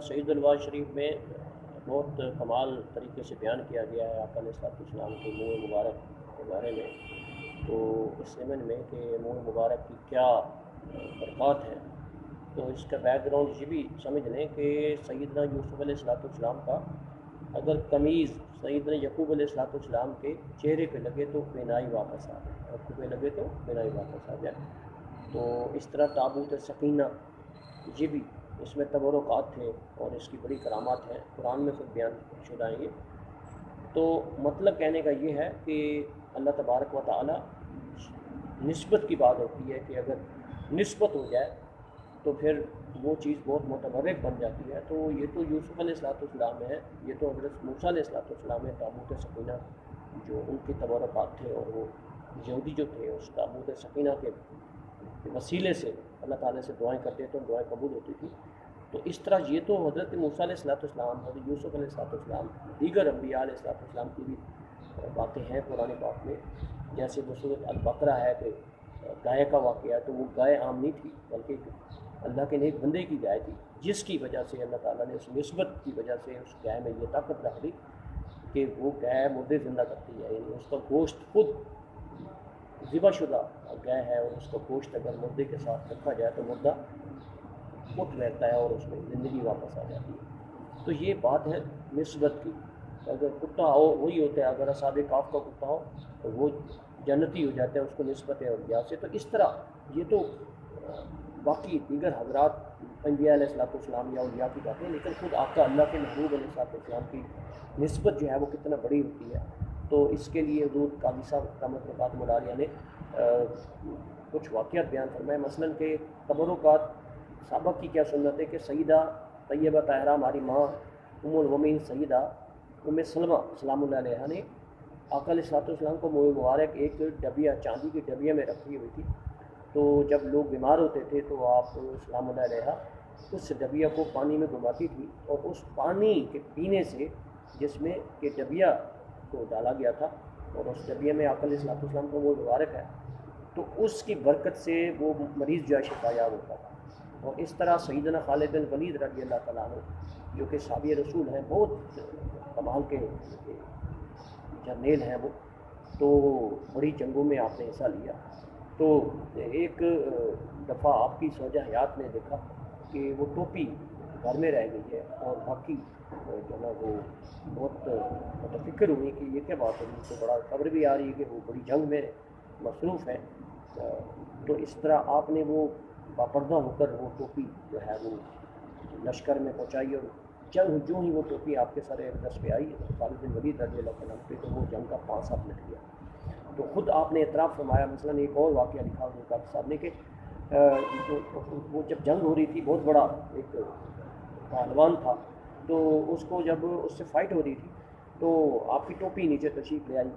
سعید الواز شریف میں بہت کمال طریقے سے بیان کیا گیا ہے آقا علیہ السلام کے منہ مبارک کے بارے میں۔ تو اس ضمن میں کہ منہ مبارک کی کیا برکات ہیں، تو اس کا بیک گراؤنڈ یہ بھی سمجھ لیں کہ سیدنا یوسف علیہ السلام کا اگر قمیض سیدنا یعقوب علیہ السلام کے چہرے پہ لگے تو بینائی واپس آ جائے، اور پہ لگے تو بینائی واپس آ جائے۔ تو اس طرح تابوت سکینہ یہ بھی اس میں تبرکات تھے اور اس کی بڑی کرامات ہیں، قرآن میں خود بیان شدہ ہیں یہ۔ تو مطلب کہنے کا یہ ہے کہ اللہ تبارک و تعالی نسبت کی بات ہوتی ہے کہ اگر نسبت ہو جائے تو پھر وہ چیز بہت متبرک بن جاتی ہے۔ تو یہ تو یوسف علیہ السلام ہے، یہ تو حضرت موسیٰ علیہ السلام ہے، تابوت سکینہ جو ان کے تبرکات تھے، اور وہ یہودی جو تھے اس تابوت سکینہ کے وسیلے سے اللہ تعالیٰ سے دعائیں کرتے تو دعائیں قبول ہوتی تھی۔ تو اس طرح یہ تو حضرت موسیٰ علیہ السلام، حضرت یوسف علیہ السلام، دیگر انبیاء علیہ السلام کی بھی باتیں ہیں قرآن پاک میں، جیسے وہ سورۃ البقرہ ہے کہ گائے کا واقعہ ہے، تو وہ گائے عام نہیں تھی بلکہ اللہ کے نیک بندے کی گائے تھی، جس کی وجہ سے اللہ تعالیٰ نے اس نسبت کی وجہ سے اس گائے میں یہ طاقت رکھ دی کہ وہ گائے مردے زندہ کرتی ہے، یعنی اس کا گوشت خود ذبح شدہ گائے ہے، اور اس کا گوشت اگر مردے کے ساتھ رکھا جائے تو مردہ اٹھ رہتا ہے اور اس میں زندگی واپس آ جاتی ہے۔ تو یہ بات ہے نسبت کی۔ اگر کتا ہو وہی ہوتا ہے، اگر اصحاب کہف کا کتا ہو تو وہ جنتی ہو جاتا ہے، اس کو نسبت ہے اولیاء سے۔ تو اس طرح یہ تو باقی دیگر حضرات انبیاء علیہ السلام یا اولیاء کی باتیں، لیکن خود آقا اللہ کے محبوب علیہ السلام کی نسبت جو ہے وہ کتنا بڑی ہوتی ہے۔ تو اس کے لیے حضور قاضی صاحب قامت مقات ملالیہ نے کچھ واقعات بیان فرمائے، مثلاً کہ تبرکات سابق کی کیا سنت ہے کہ سیدہ طیبہ طاہرہ ہماری ماں ام المومنین سیدہ ام سلمہ سلام اللہ علیہا نے آقا علیہ السلام کو منہ مبارک ایک ڈبیا چاندی کی ڈبیا میں رکھی ہوئی تھی۔ تو جب لوگ بیمار ہوتے تھے تو آپ سلام اللہ علیہا اس ڈبیا کو پانی میں گھماتی تھی، اور اس پانی کے پینے سے جس میں کہ ڈبیا کو ڈالا گیا تھا اور اس ڈبیا میں آقا علیہ السلام کو منہ مبارک ہے، تو اس کی برکت سے وہ مریض جو ہے شفا یاب ہوتا تھا۔ اور اس طرح سیدنا خالد بن ولید رضی اللہ تعالیٰ عنہ جو کہ صحابی رسول ہیں، بہت کمال کے جرنیل ہیں وہ، تو بڑی جنگوں میں آپ نے حصہ لیا۔ تو ایک دفعہ آپ کی سوجہ حیات نے دیکھا کہ وہ ٹوپی گھر میں رہ گئی ہے، اور باقی جو ہے وہ بہت متفکر ہوئی کہ یہ کیا بات ہے، تو بڑا خبر بھی آ رہی ہے کہ وہ بڑی جنگ میں مصروف ہیں۔ تو اس طرح آپ نے وہ باپردہ ہو کر وہ ٹوپی جو ہے وہ لشکر میں پہنچائی، اور جنگ جو ہی وہ ٹوپی آپ کے سر اقدس پہ آئی خالد بن ولید رضی اللہ عنہ پہ، تو وہ جنگ کا پانسا پلٹ گیا۔ تو خود آپ نے اعتراف فرمایا، مثلاً ایک اور واقعہ لکھا حضور قاضی صاحب نے کہ وہ جب جنگ ہو رہی تھی، بہت بڑا ایک پہلوان تھا، تو اس کو جب اس سے فائٹ ہو رہی تھی تو آپ کی ٹوپی نیچے تشریف لے آئی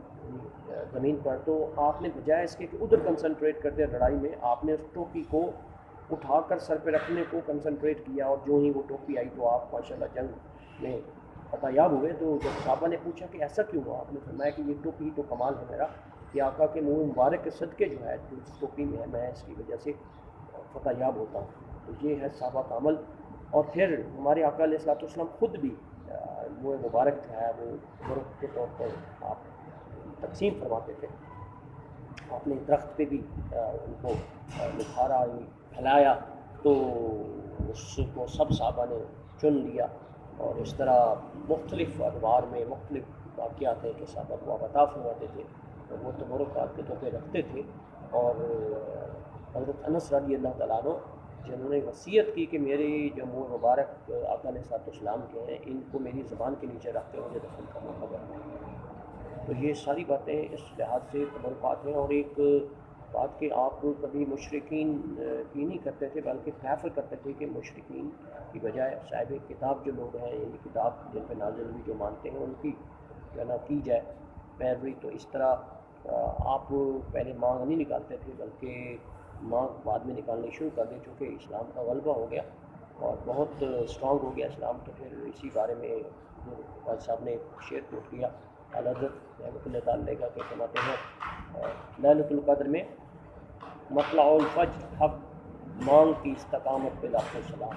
زمین پر، تو آپ نے بجائے اس کے کہ ادھر کنسنٹریٹ کرتے لڑائی میں، آپ نے اس ٹوپی کو اٹھا کر سر پہ رکھنے کو کنسنٹریٹ کیا، اور جو ہی وہ ٹوپی آئی تو آپ ماشاءاللہ جنگ میں فتح یاب ہوئے۔ تو جب صحابہ نے پوچھا کہ ایسا کیوں ہوا، آپ نے فرمایا کہ یہ ٹوپی تو کمال ہے میرا، کہ آقا کے منہ مبارک کے صدقے جو ہے جو اس ٹوپی میں ہے، میں اس کی وجہ سے فتح یاب ہوتا ہوں۔ تو یہ ہے صحابہ کا عمل۔ اور پھر ہمارے آقا علیہ السلام خود بھی منہ مبارک جو ہے وہ برکت کے طور پر آپ تقسیم فرماتے تھے۔ آپ نے درخت پہ بھی ان کو نکھارا، پھیلایا، تو اس کو سب صحابہ نے چن لیا، اور اس طرح مختلف ادوار میں مختلف واقعات ہیں کہ صحابہ کو آپ عطا فرماتے تھے، اور وہ تبرکات کے طور پہ رکھتے تھے۔ اور حضرت انس رضی اللہ تعالیٰ عنہ جنہوں نے وصیت کی کہ میری جو منہ مبارک آقا علیہ السلام کے ہیں، ان کو میری زبان کے نیچے رکھ کے مجھے دفن کرنا ہوگا۔ تو یہ ساری باتیں اس لحاظ سے تبرکات ہیں۔ اور ایک بات کہ آپ کبھی مشرکین کی نہیں کرتے تھے، بلکہ پریفر کرتے تھے کہ مشرکین کی بجائے صاحب کتاب جو لوگ ہیں، یعنی کتاب جن پہ نازل ہوئی جو مانتے ہیں، ان کی جو ہے نا کی جائے پیروی۔ تو اس طرح آپ پہلے مانگ نہیں نکالتے تھے، بلکہ مانگ بعد میں نکالنی شروع کر دیں، چونکہ اسلام کا غلبہ ہو گیا اور بہت اسٹرانگ ہو گیا اسلام۔ تو پھر اسی بارے میں قاضی صاحب نے شعر کوٹ کیا، اعلیٰ حضرت رحمۃ اللہ تعالیٰ کا کہ فرماتے ہیں لیلۃ القدر میں مطلع الفجر حق مانگ کی استقامت پہ لاکھوں سلام۔